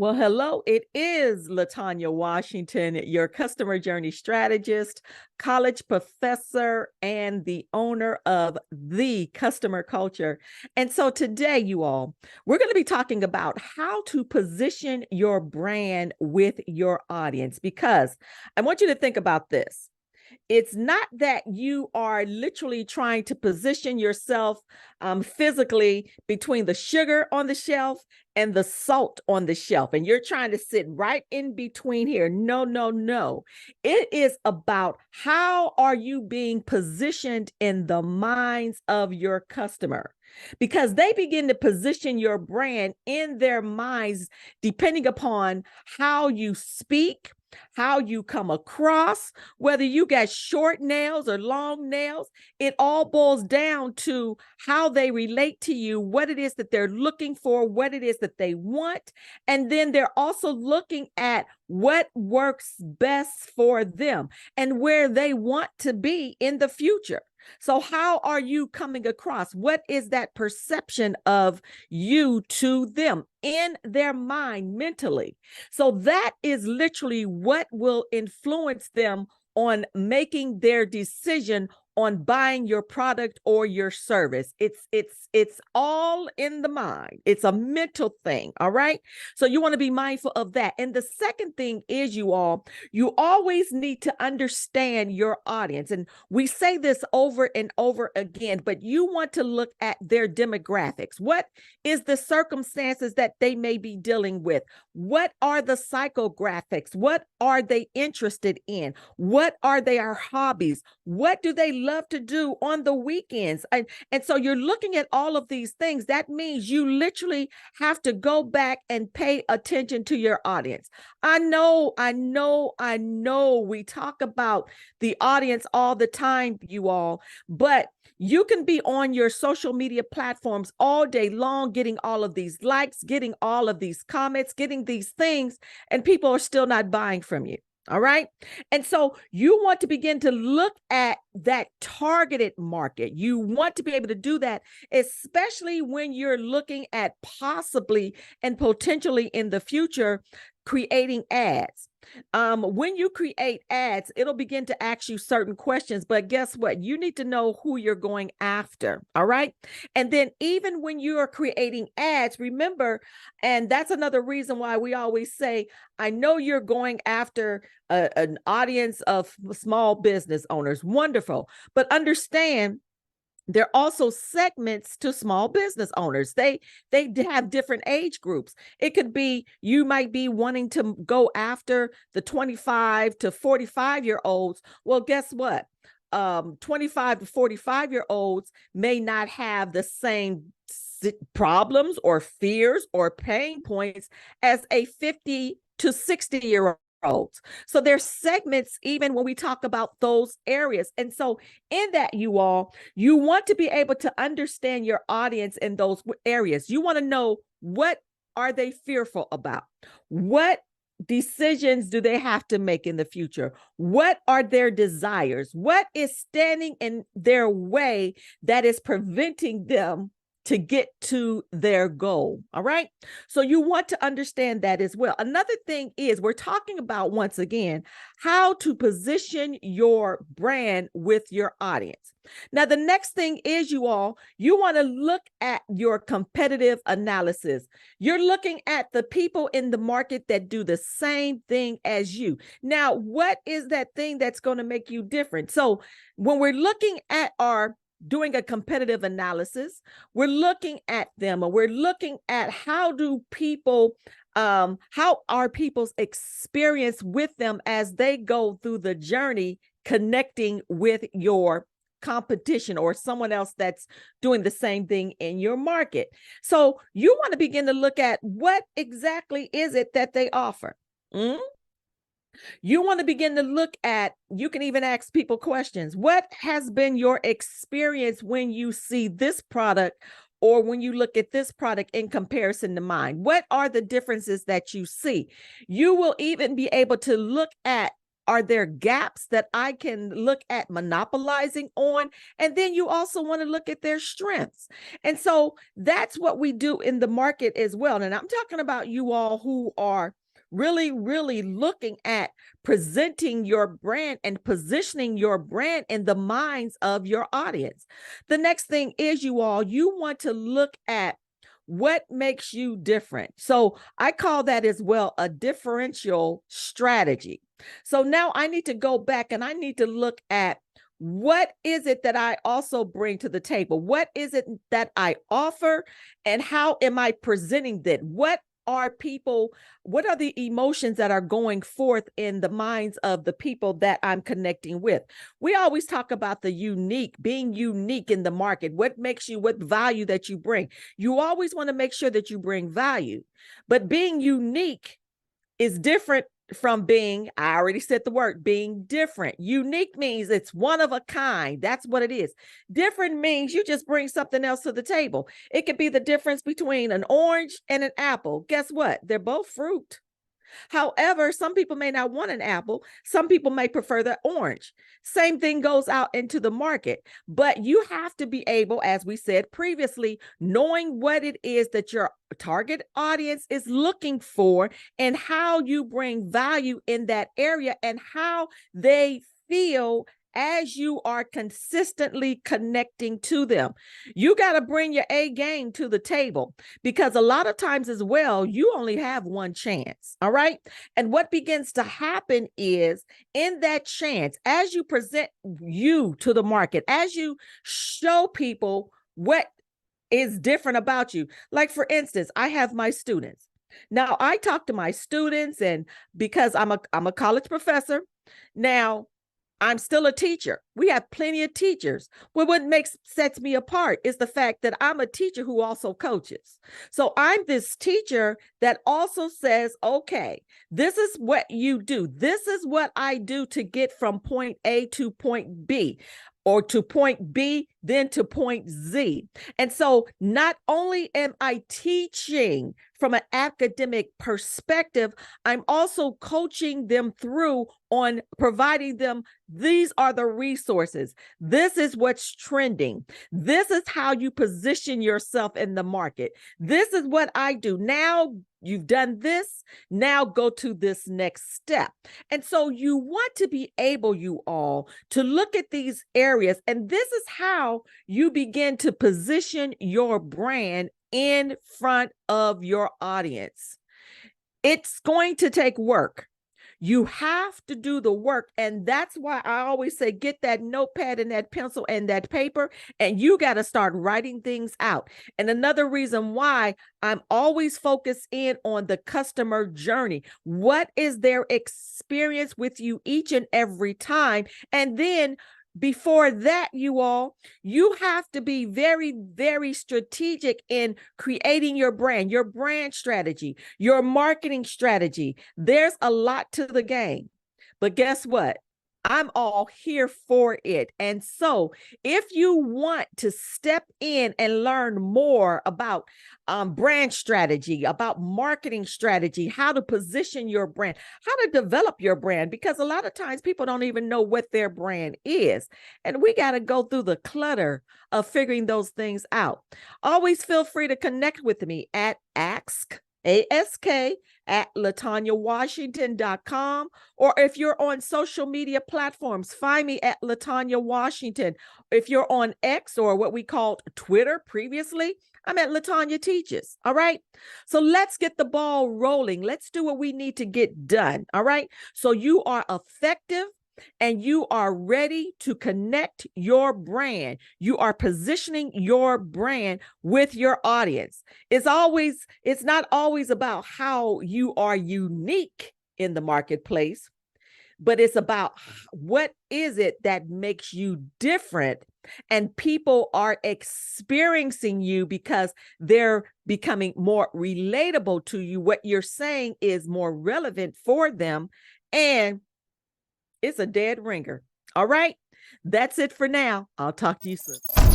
Well, hello. It is Latanya Washington, your customer journey strategist, college professor, and the owner of The Customer Culture. And so today, you all, we're going to be talking about how to position your brand with your audience, because I want you to think about this. It's not that you are literally trying to position yourself physically between the sugar on the shelf and the salt on the shelf, and you're trying to sit right in between here. No, no, no. It is about how are you being positioned in the minds of your customer, because they begin to position your brand in their minds depending upon how you speak, how you come across, whether you got short nails or long nails. It all boils down to how they relate to you, what it is that they're looking for, what it is that they want. And then they're also looking at what works best for them and where they want to be in the future. So how are you coming across? What is that perception of you to them in their mind mentally? So that is literally what will influence them on making their decision on buying your product or your service. It's all in the mind. It's a mental thing, all right? So you want to be mindful of that. And the second thing is, you always need to understand your audience. And we say this over and over again, but you want to look at their demographics. What is the circumstances that they may be dealing with? What are the psychographics? What are they interested in? What are their hobbies? What do they love to do on the weekends? And so you're looking at all of these things. That means you literally have to go back and pay attention to your audience. I know we talk about the audience all the time, you all, but you can be on your social media platforms all day long, getting all of these likes, getting all of these comments, getting these things, and people are still not buying from you. All right. And so you want to begin to look at that targeted market. You want to be able to do that, especially when you're looking at possibly and potentially in the future creating ads. When you create ads, it'll begin to ask you certain questions, but guess what? You need to know who you're going after. All right. And then even when you are creating ads, remember, and that's another reason why we always say, I know you're going after an audience of small business owners. Wonderful. But understand, there are also segments to small business owners. They have different age groups. It could be you might be wanting to go after the 25 to 45-year-olds. Well, guess what? 25 to 45-year-olds may not have the same problems or fears or pain points as a 50 to 60-year-old. So there's segments even when we talk about those areas. And so in that, you want to be able to understand your audience in those areas. You want to know, what are they fearful about? What decisions do they have to make in the future? What are their desires? What is standing in their way that is preventing them to get to their goal? All right. So you want to understand that as well. Another thing is, we're talking about, once again, how to position your brand with your audience. Now, the next thing is, you want to look at your competitive analysis. You're looking at the people in the market that do the same thing as you. Now, what is that thing that's going to make you different? So when we're looking at doing a competitive analysis, we're looking at them, or we're looking at how are people's experience with them as they go through the journey connecting with your competition or someone else that's doing the same thing in your market. So you want to begin to look at, what exactly is it that they offer? You want to begin to look at, you can even ask people questions. What has been your experience when you see this product, or when you look at this product in comparison to mine? What are the differences that you see? You will even be able to look at, Are there gaps that I can look at monopolizing on? And then you also want to look at their strengths. And so that's what we do in the market as well. And I'm talking about you all who are really, really looking at presenting your brand and positioning your brand in the minds of your audience. The next thing is, you want to look at what makes you different. So I call that as well a differential strategy. So now I need to go back and I need to look at, what is it that I also bring to the table? What is it that I offer? And how am I presenting that? What are the emotions that are going forth in the minds of the people that I'm connecting with? We always talk about being unique in the market. What value that you bring? You always want to make sure that you bring value, but being unique is different from being, I already said the word, being different. Unique means it's one of a kind. That's what it is. Different means you just bring something else to the table. It could be the difference between an orange and an apple. Guess what? They're both fruit. However, some people may not want an apple. Some people may prefer the orange. Same thing goes out into the market. But you have to be able, as we said previously, knowing what it is that your target audience is looking for and how you bring value in that area and how they feel as you are consistently connecting to them. You got to bring your A game to the table, because a lot of times as well, you only have one chance. All right. And what begins to happen is, in that chance, as you present you to the market, as you show people what is different about you. Like, for instance, I have my students. Now I talk to my students, and because I'm a college professor now, I'm still a teacher. We have plenty of teachers. Well, what sets me apart is the fact that I'm a teacher who also coaches. So I'm this teacher that also says, okay, this is what you do. This is what I do to get from point A to point B, or to point B, then to point Z. And so not only am I teaching from an academic perspective, I'm also coaching them through on providing them, these are the resources. This is what's trending. This is how you position yourself in the market. This is what I do. Now you've done this, now go to this next step. And so you want to be able, you all, to look at these areas, and this is how you begin to position your brand in front of your audience. It's going to take work. You have to do the work. And that's why I always say, get that notepad and that pencil and that paper, and you got to start writing things out. And another reason why I'm always focused in on the customer journey. What is their experience with you each and every time? And then before that, you have to be very, very strategic in creating your brand strategy, your marketing strategy. There's a lot to the game, but guess what? I'm all here for it. And so if you want to step in and learn more about brand strategy, about marketing strategy, how to position your brand, how to develop your brand, because a lot of times people don't even know what their brand is. And we got to go through the clutter of figuring those things out. Always feel free to connect with me at ask at LaTonyaWashington.com, or if you're on social media platforms, find me at LaTonya Washington. If you're on X, or what we called Twitter previously, I'm at LaTonya Teaches. All right. So let's get the ball rolling. Let's do what we need to get done. All right. So you are effective and you are ready to connect your brand. You are positioning your brand with your audience. It's not always about how you are unique in the marketplace, but it's about what is it that makes you different, and people are experiencing you because they're becoming more relatable to you. What you're saying is more relevant for them, and it's a dead ringer. All right, that's it for now. I'll talk to you soon.